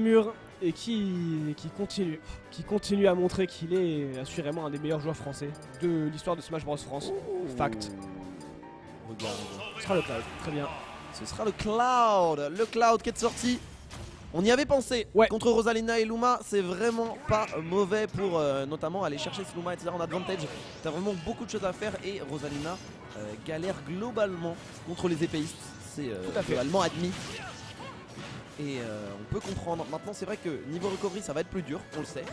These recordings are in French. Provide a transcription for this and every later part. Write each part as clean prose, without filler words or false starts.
mur et qui continue à montrer qu'il est assurément un des meilleurs joueurs français de l'histoire de Smash Bros France. Fact. Regarde. Ce sera le Cloud, très bien. Ce sera le Cloud qui est sorti. On y avait pensé. Ouais. Contre Rosalina et Luma, c'est vraiment pas mauvais pour notamment aller chercher ce Luma, etc. en advantage. T'as vraiment beaucoup de choses à faire et Rosalina galère globalement contre les épéistes. C'est globalement admis. Et on peut comprendre. Maintenant, c'est vrai que niveau recovery, ça va être plus dur, on le sait.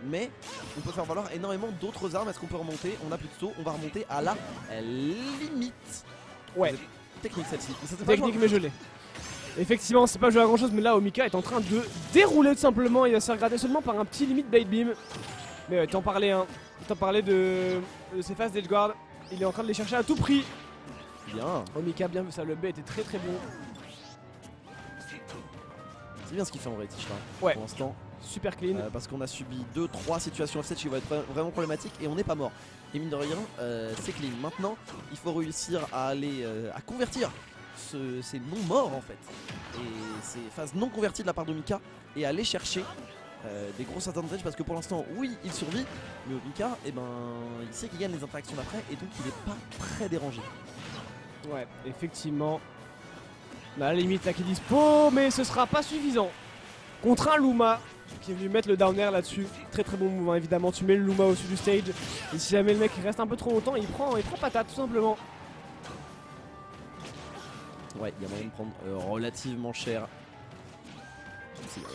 Mais on peut faire valoir énormément d'autres armes. Est-ce qu'on peut remonter? On a plus de saut, on va remonter à la limite. Ouais. Technique celle-ci. Technique, mais je l'ai. Effectivement, c'est pas joué à grand chose, mais là, Omika est en train de dérouler tout simplement. Il va se faire gratter seulement par un petit limite bait beam. Mais ouais, t'en parlais, hein. T'en parlais de ses phases d'edge guard. Il est en train de les chercher à tout prix. Bien. Omika, bien vu ça, le bait était très très bon. C'est bien ce qu'il fait en vrai, Tish, là. Ouais. Pour l'instant. Super clean. Parce qu'on a subi 2-3 situations offset qui vont être vraiment problématiques et on n'est pas mort. Et mine de rien, c'est clean. Maintenant, il faut réussir à aller à convertir ces non-morts en fait. Et ces phases non converties de la part d'Omika et aller chercher des grosses advantages parce que pour l'instant, oui, il survit, mais Omika, eh ben, il sait qu'il gagne les interactions d'après et donc il n'est pas très dérangé. Ouais, effectivement. On a la limite là qui est dispo, mais ce sera pas suffisant. Contre un Luma qui est venu mettre le down air là-dessus. Très très bon mouvement évidemment. Tu mets le Luma au-dessus du stage. Et si jamais le mec reste un peu trop longtemps, il prend patate tout simplement. Ouais, il y a moyen de prendre relativement cher.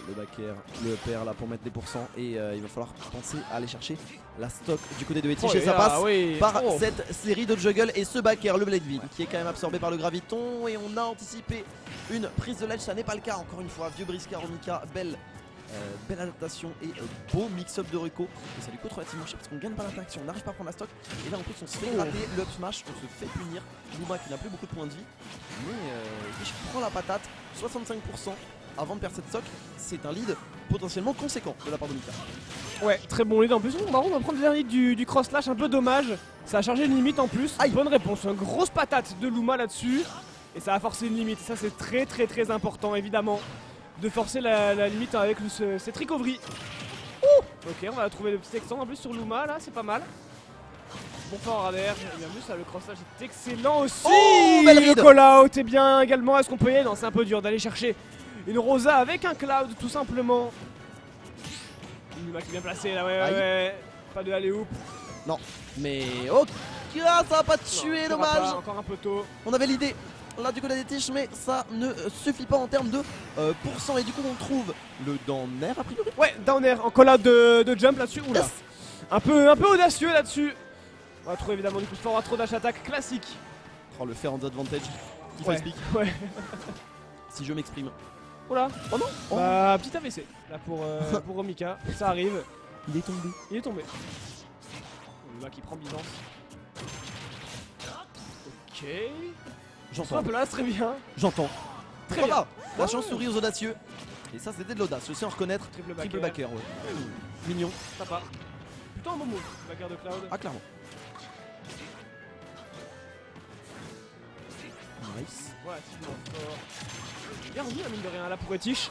Le back air, le upper là pour mettre des pourcents. Et il va falloir penser à aller chercher la stock du côté de Etish. Et ça passe par cette série de juggle et ce back air, le blade beam qui est quand même absorbé par le graviton. Et on a anticipé une prise de ledge, ça n'est pas le cas encore une fois. Vieux briscard Omika, belle adaptation et beau mix-up de Rico. Et ça lui coûte relativement cher parce qu'on gagne pas l'interaction, on n'arrive pas à prendre la stock. Et là en plus on se fait gratter le up smash, on se fait punir. Luma qui n'a plus beaucoup de points de vie. Mais Etish prend la patate, 65% avant de perdre cette stock. C'est un lead potentiellement conséquent de la part d'Omika. Ouais, très bon lead en plus. On va prendre le dernier du cross slash, un peu dommage. Ça a chargé une limite en plus. Aïe. Bonne réponse, une grosse patate de Luma là-dessus. Et ça a forcé une limite. Ça c'est très très très important évidemment. De forcer la limite avec cette recovery. Ok, on va trouver le petit extend en plus sur Luma là, c'est pas mal. Bon fort d'air, bien vu ça, le cross slash est excellent aussi. Le call out est bien également. Est-ce qu'on peut y aller? Non, c'est un peu dur d'aller chercher une Rosa avec un Cloud tout simplement. Luma qui est bien placé là, ouais. Pas de alley-oop. Non, mais ok, ça va pas tuer, dommage. Encore un peu tôt. On avait l'idée là du côté des Tish, mais ça ne suffit pas en termes de pourcent. Et du coup on trouve le down air a priori. Ouais, down air en call out de jump là-dessus. Oula, yes. un peu audacieux là-dessus. On va trouver évidemment du coup forward throw dash attack classique. Oh, le fair en advantage qui ouais. fait speak. Ouais. Si je m'exprime. Oula. Oh non. Bah petit AVC là pour Omika, ça arrive. Il est tombé. Il est tombé. Luma qui prend Byzance. Ok. J'entends. Un peu là, très bien. J'entends. Très bien. La chance sourit aux audacieux. Et ça c'était de l'audace, je sais en reconnaître. Triple backer, ouais. Mignon. Sympa. Plutôt un bon move, backer de Cloud. Ah clairement. Nice. Relativement fort. Bien remis, mine de rien, là pour Etish.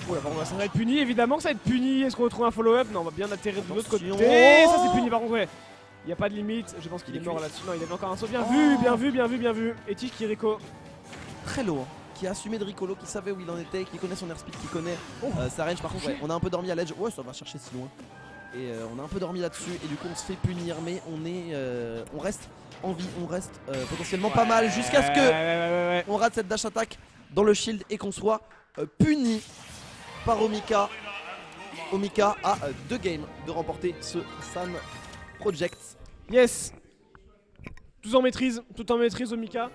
Oh là, ça va être puni, évidemment que ça va être puni. Est-ce qu'on retrouve un follow-up? Non, on va bien atterrir de l'autre côté. Ça c'est puni par contre, ouais. Il n'y a pas de limite, je pense qu'il est mort là-dessus. Non, il avait encore un saut. Bien vu. Etish qui Rico. Très low, hein. Qui a assumé de Ricolo, qui savait où il en était, qui connaît son airspeed, qui connaît sa range. Par contre, ouais, on a un peu dormi à l'edge. Ouais, ça va chercher si loin. Et on a un peu dormi là-dessus. Et du coup, on se fait punir. Mais on reste en vie, on reste potentiellement pas mal jusqu'à ce que on rate cette dash attack dans le shield et qu'on soit puni par Omika. Omika a 2 games de remporter ce San Project. Yes. Tout en maîtrise Omika.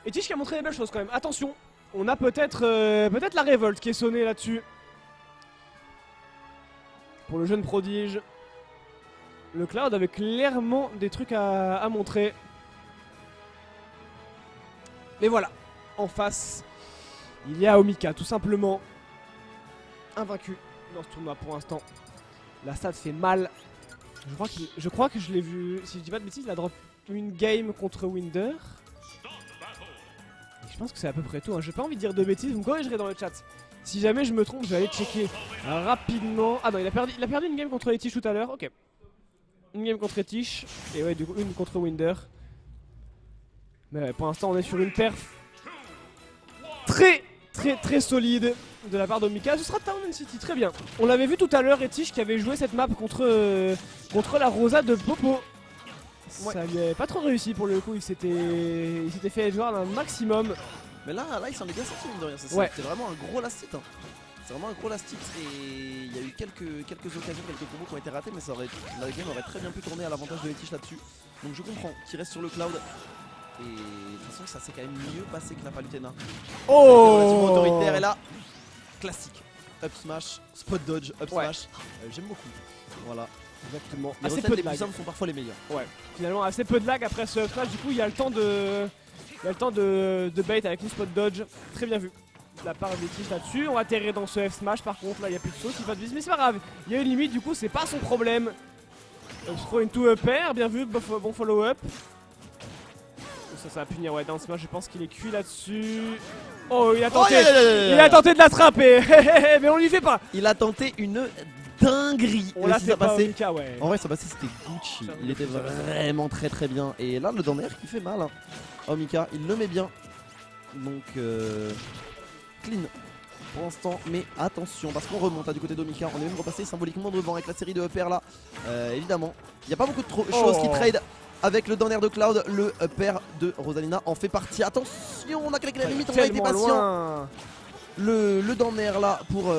Etish qui a montré des belles choses quand même. Attention, on a peut-être la révolte qui est sonnée là-dessus. Pour le jeune prodige. Le Cloud avait clairement des trucs à montrer. Mais voilà, en face, il y a Omika tout simplement. Invaincu dans ce tournoi pour l'instant. La stat fait mal. Je crois que je l'ai vu, si je dis pas de bêtises, il a drop une game contre Winder. Et je pense que c'est à peu près tout, hein. J'ai pas envie de dire de bêtises, vous me corrigerez dans le chat Si jamais je me trompe, je vais aller checker rapidement. Ah non, il a perdu une game contre Etish tout à l'heure. Ok. Une game contre Etish. Et ouais, du coup, une contre Winder. Mais ouais, pour l'instant, on est sur une perf très solide de la part d'Omika. Ce sera Town and City, très bien. On l'avait vu tout à l'heure, Etish qui avait joué cette map contre la Rosa de Popo. Ouais. Ça lui avait pas trop réussi pour le coup, il s'était fait jouer un maximum. Mais là il s'en est bien sorti mine de rien, ouais. C'était vraiment un gros last hit. Hein. C'est vraiment un gros last hit et il y a eu quelques occasions, quelques combos qui ont été ratés, mais la game aurait très bien pu tourner à l'avantage de Etish là-dessus. Donc je comprends qu'il reste sur le cloud. Et de toute façon ça s'est quand même mieux passé que la Palutena. Oh, autoritaire et là, classique. Up smash, spot dodge, up smash. J'aime beaucoup. Voilà. Exactement. Les recettes les plus simples sont parfois les meilleures. Ouais. Finalement assez peu de lag après ce up smash, du coup il y a le temps de bait avec une spot dodge. Très bien vu de la part d'Etish là-dessus. On va atterrir dans ce F smash par contre, là il n'y a plus de sauce, il va de vis, mais c'est pas grave. Il y a une limite, du coup c'est pas son problème. Throw into upper, bien vu, bon follow up. Ça va punir, ouais, down smash, je pense qu'il est cuit là-dessus. Oh, il a tenté, il a tenté de l'attraper, mais on lui fait pas. Il a tenté une dinguerie. On l'a fait passé. Omika, ouais. En vrai, ça passait, c'était Gucci. Il était vraiment très bien. Et là, le down air qui fait mal. Hein. Omika, il le met bien. Donc, clean pour l'instant. Mais attention, parce qu'on remonte du côté d'Omika. On est même repassé symboliquement devant avec la série de upper là. Évidemment, il n'y a pas beaucoup de choses qui trade. Avec le down air de Cloud, le upper de Rosalina en fait partie. Attention, on a claqué la limite, on a été patient. Le down air là pour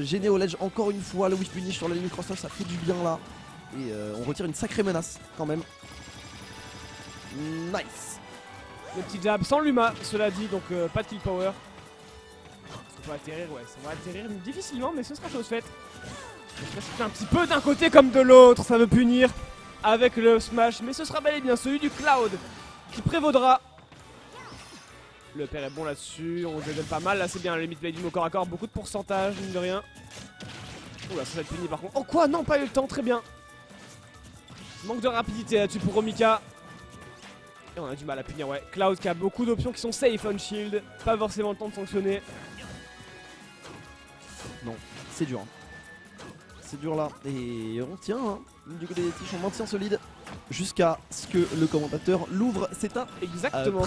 gêner au ledge encore une fois. Le whiff punish sur la ligne cross ça fait du bien là. Et on retire une sacrée menace quand même. Nice. Le petit jab sans Luma, cela dit, donc pas de kill power. On va atterrir, ouais, ça va atterrir difficilement, mais ce sera chose faite. Ça fait un petit peu d'un côté comme de l'autre, ça veut punir. Avec le smash, mais ce sera bel et bien celui du Cloud qui prévaudra. Le père est bon là-dessus, on le donne pas mal, là c'est bien, la limite blading au corps à corps, beaucoup de pourcentage, mine de rien. Oula, ça va être puni par contre. Oh quoi, non, pas eu le temps, très bien. Manque de rapidité là-dessus pour Omika. Et on a du mal à punir, ouais. Cloud qui a beaucoup d'options qui sont safe on shield, pas forcément le temps de fonctionner. Non, c'est dur. C'est dur là, et on tient hein. Du côté des tiges, on maintient solide jusqu'à ce que le commentateur l'ouvre. C'est un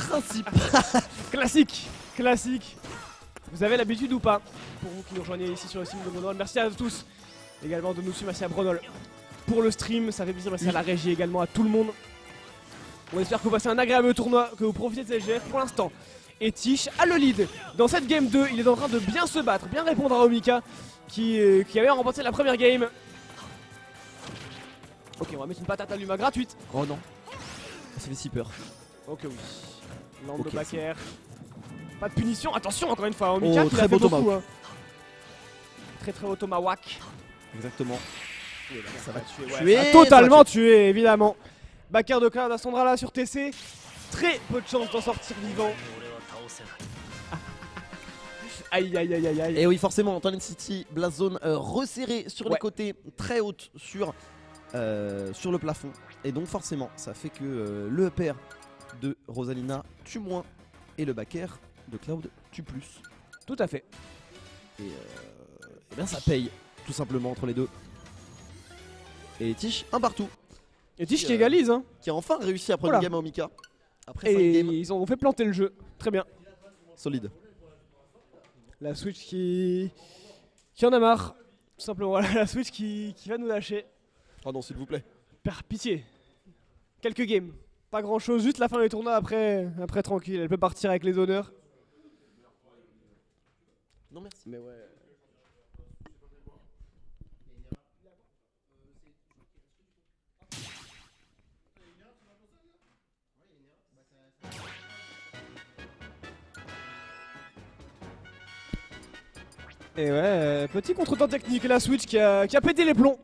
principe. Classique. Vous avez l'habitude ou pas? Pour vous qui nous rejoignez ici sur le stream de Bronol, merci à tous également de nous suivre, merci à Bronol pour le stream, ça fait plaisir, merci à la régie également, à tout le monde. On espère que vous passez un agréable tournoi, que vous profitez de cette GF pour l'instant. Etish a le lead dans cette game 2, il est en train de bien se battre, bien répondre à Omika qui avait remporté la première game. Ok, on va mettre une patate à Luma gratuite. Oh non, ça fait si peur. Ok, oui. Land de back air. Pas de punition, attention encore une fois, Omika qui l'a fait beaucoup. Hein. Très haut tomahawk. Exactement. Ça va tuer, ouais. Ça va totalement tué, évidemment. Back air de Cloud à Sandrala sur TC. Très peu de chance d'en sortir vivant. Aïe. Et oui, forcément, Town and City, Blast Zone resserré sur les côtés, très haute sur le plafond. Et donc forcément, ça fait que le upper de Rosalina tue moins et le back air de Cloud tue plus. Tout à fait. Et bien ça paye tout simplement entre les deux. Et Tish, un partout. Et Tish qui égalise hein. Qui a enfin réussi à prendre une game à Omika. Après et games. Ils ont fait planter le jeu. Très bien. Solide. La Switch qui en a marre. Tout simplement, voilà, la Switch qui va nous lâcher. Oh non, s'il vous plaît. Par pitié. Quelques games. Pas grand chose, juste la fin du tournoi après tranquille. Elle peut partir avec les honneurs. Non merci. Mais ouais. Et ouais, petit contre-temps technique, la Switch qui a pété les plombs.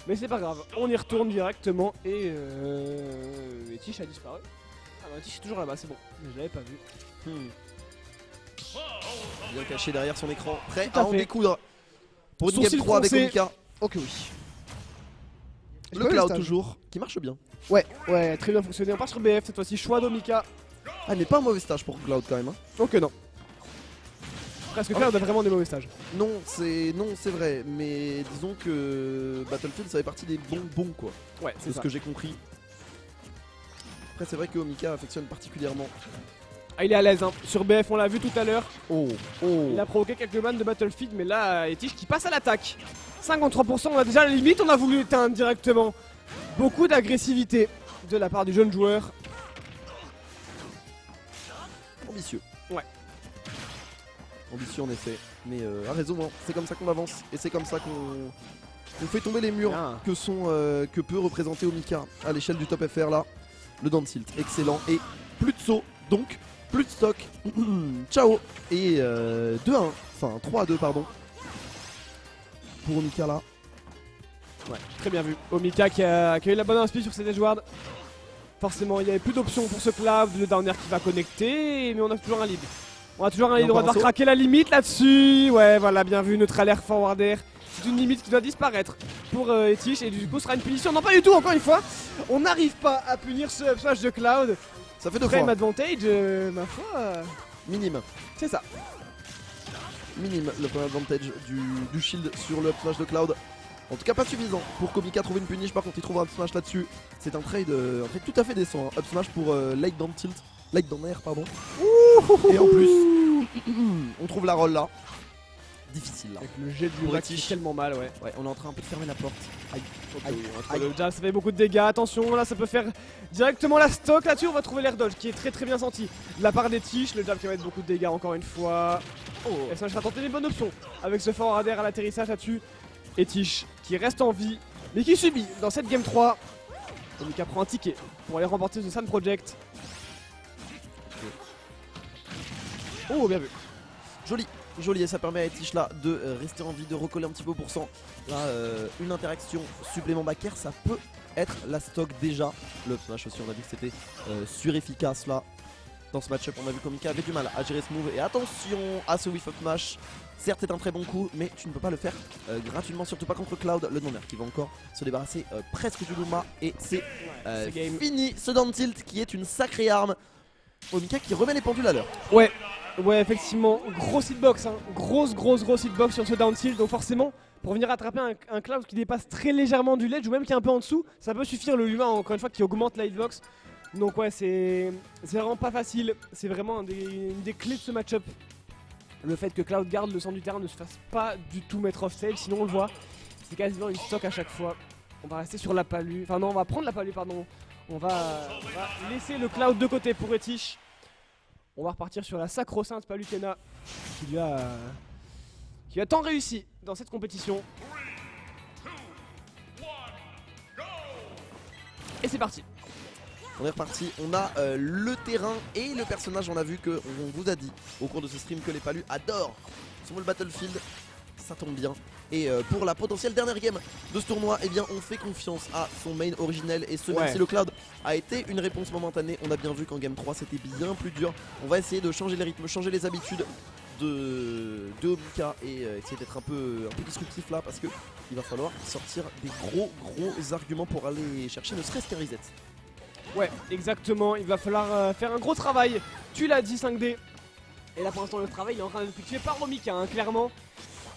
Mais c'est pas grave, on y retourne directement et Tish a disparu. Ah bah Tish est toujours là-bas, c'est bon, mais je l'avais pas vu. Bien caché derrière son écran, prêt à en découdre pour une game 3 avec Omika. Ok oui. Le Cloud toujours, qui marche bien. Ouais, très bien fonctionné. On part sur BF cette fois-ci, choix d'Omika. Ah, mais pas un mauvais stage pour Cloud quand même. Hein. Ok, non. Presque Cloud a vraiment des mauvais stages. Non, c'est vrai, mais disons que Battlefield ça fait partie des bons quoi. Ouais, c'est ce que j'ai compris. Après, c'est vrai que Omika affectionne particulièrement. Ah, il est à l'aise, hein. Sur BF, on l'a vu tout à l'heure. Oh. Il a provoqué quelques bans de Battlefield, mais là, Etich qui passe à l'attaque. 53%, on a déjà la limite, on a voulu éteindre directement. Beaucoup d'agressivité de la part du jeune joueur. Ambitieux. Ouais. Ambitieux en effet, mais à raison, hein. C'est comme ça qu'on avance et c'est comme ça qu'on fait tomber les murs que peut représenter Omika à l'échelle du top FR là. Le down tilt, excellent, et plus de saut, donc plus de stock. Ciao. Et 2-1, enfin 3-2 pardon, pour Omika là. Ouais, très bien vu. Omika qui a eu la bonne inspi sur cet edgeward. Forcément, il n'y avait plus d'options pour ce Cloud, le downer qui va connecter, mais on a toujours un lead. On a toujours un lead, on va devoir craquer la limite là-dessus. Ouais, voilà, bien vu, neutral air, forward air. C'est une limite qui doit disparaître pour Etich, et du coup, ce sera une punition. Non, pas du tout, encore une fois. On n'arrive pas à punir ce up smash de Cloud. Ça fait 2 frame fois. advantage, ma foi. Minime. C'est ça. Minime le frame advantage du shield sur le up smash de Cloud. En tout cas, pas suffisant pour qu'Omika trouve une punish. Par contre, il trouve un up smash là-dessus. C'est un trade tout à fait décent. Hein. Up smash pour light down tilt. Light down air, pardon. Et en plus, on trouve la roll là. Difficile là. Avec le jet de Luma qui fait tellement mal, ouais. Ouais, on est en train un peu de fermer la porte. Aïe. Aïe. Le jab, ça fait beaucoup de dégâts. Attention, là, ça peut faire directement la stock. Là-dessus, on va trouver l'air dodge qui est très bien senti de la part des Tiches. Le jab qui va mettre beaucoup de dégâts encore une fois. Et ça, je vais tenter une bonne option avec ce forward air à l'atterrissage là-dessus. Et Tiche qui reste en vie, mais qui subit dans cette game 3. Omika prend un ticket pour aller remporter ce Sun Project. Oh, bien vu. Joli, et ça permet à Etich là de rester en vie, de recoller un petit peu pour cent. Là, une interaction supplément backer, ça peut être la stock déjà. Le smash aussi, on a vu que c'était surefficace là. Dans ce match-up, on a vu qu'Omika avait du mal à gérer ce move. Et attention à ce whiff up smash. Certes, c'est un très bon coup, mais tu ne peux pas le faire gratuitement, surtout pas contre Cloud, le donner qui va encore se débarrasser presque du Luma. Et c'est fini ce down tilt qui est une sacrée arme. Omika qui remet les pendules à l'heure. Ouais, effectivement, grosse hitbox, hein. Grosse hitbox sur ce down tilt. Donc forcément, pour venir attraper un Cloud qui dépasse très légèrement du ledge ou même qui est un peu en dessous, ça peut suffire. Le Luma, encore une fois, qui augmente la hitbox. Donc ouais, c'est vraiment pas facile. C'est vraiment une des clés de ce match-up. Le fait que Cloud garde le centre du terrain, ne se fasse pas du tout mettre off stage, sinon on le voit. C'est quasiment une stock à chaque fois. On va rester sur la palue. Enfin non, on va prendre la palue, pardon. On va laisser le Cloud de côté pour Etich. On va repartir sur la sacro-sainte Palutena qui lui a tant réussi dans cette compétition. Et c'est parti. On est reparti, on a le terrain et le personnage. On a vu que on vous a dit au cours de ce stream que les palus adorent sur le Battlefield. Ça tombe bien. Et pour la potentielle dernière game de ce tournoi, eh bien on fait confiance à son main originel. Et ce, même si le Cloud a été une réponse momentanée, on a bien vu qu'en game 3 c'était bien plus dur. On va essayer de changer les rythmes, changer les habitudes de Omika et essayer d'être un peu disruptif là, parce que il va falloir sortir des gros arguments pour aller chercher ne serait-ce qu'un reset. Ouais, exactement, il va falloir faire un gros travail. Tu l'as dit, 5D. Et là pour l'instant le travail il est en train d'être effectué par Omika, hein, clairement.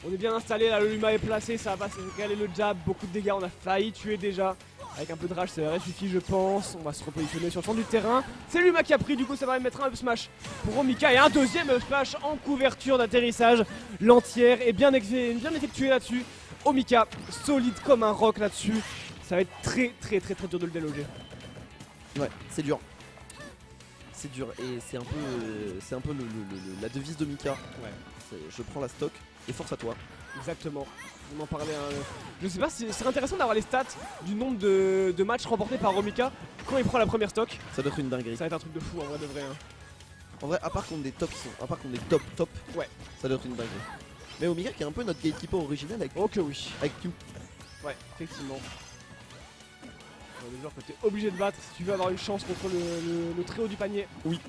On est bien installé, là le Luma est placé, ça va se caler le jab, beaucoup de dégâts, on a failli tuer déjà. Avec un peu de rage ça aurait suffi je pense. On va se repositionner sur le centre du terrain. C'est Luma qui a pris, du coup ça va mettre un up smash pour Omika. Et un deuxième up smash en couverture d'atterrissage. L'entière est bien effectuée là-dessus. Omika solide comme un roc là-dessus. Ça va être très dur de le déloger. Ouais, c'est dur. C'est dur et c'est un peu la devise d'Omika. Ouais. Je prends la stock et force à toi. Exactement. On en parlait. Je sais pas si c'est intéressant d'avoir les stats du nombre de matchs remportés par Omika quand il prend la première stock. Ça doit être une dinguerie. Ça va être un truc de fou en vrai de vrai. Hein. En vrai, à part contre des top, top, ouais, ça doit être une dinguerie. Mais Omika qui est un peu notre gatekeeper original avec. Ok oui. Avec Q. Ouais, effectivement. Des joueurs que tu es obligé de battre si tu veux avoir une chance contre le très haut du panier. Oui.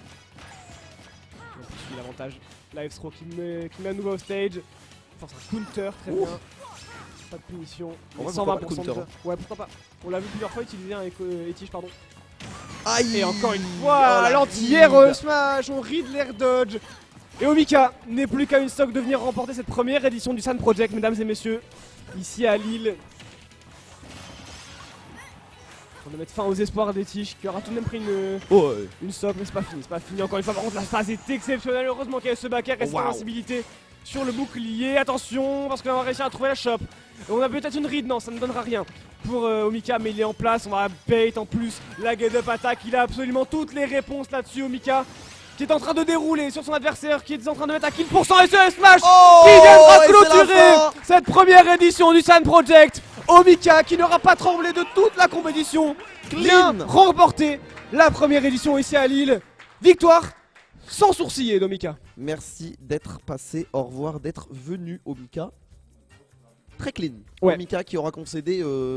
On poursuit l'avantage. La F-Throw qui met à nouveau au stage. Force un counter, très bien. Pas de punition. 120% de... Ouais, pourquoi pas. On l'a vu plusieurs fois utiliser avec Etich, pardon. Aïe. Et encore une fois, l'anti-air smash, on read l'air dodge. Et Omika n'est plus qu'à une stock de venir remporter cette première édition du Sand Project, mesdames et messieurs, ici à Lille. On va mettre fin aux espoirs des Tiges qui aura tout de même pris une stock, mais c'est pas fini encore une fois. Par contre, la phase est exceptionnelle. Heureusement qu'il y a ce back air et cette invincibilité sur le bouclier. Attention, parce qu'on va réussir à trouver la shop. Et on a peut-être une read, non, ça ne donnera rien pour Omika, mais il est en place. On va bait en plus la get up attack. Il a absolument toutes les réponses là-dessus, Omika, qui est en train de dérouler sur son adversaire, qui est en train de mettre à kill % et ce smash qui viendra clôturer cette première édition du Sand Project. Omika qui n'aura pas tremblé de toute la compétition, vient remporter la première édition ici à Lille. Victoire sans sourciller d'Omika. Merci d'être passé, au revoir d'être venu Omika. Très clean. Ouais. Omika qui aura concédé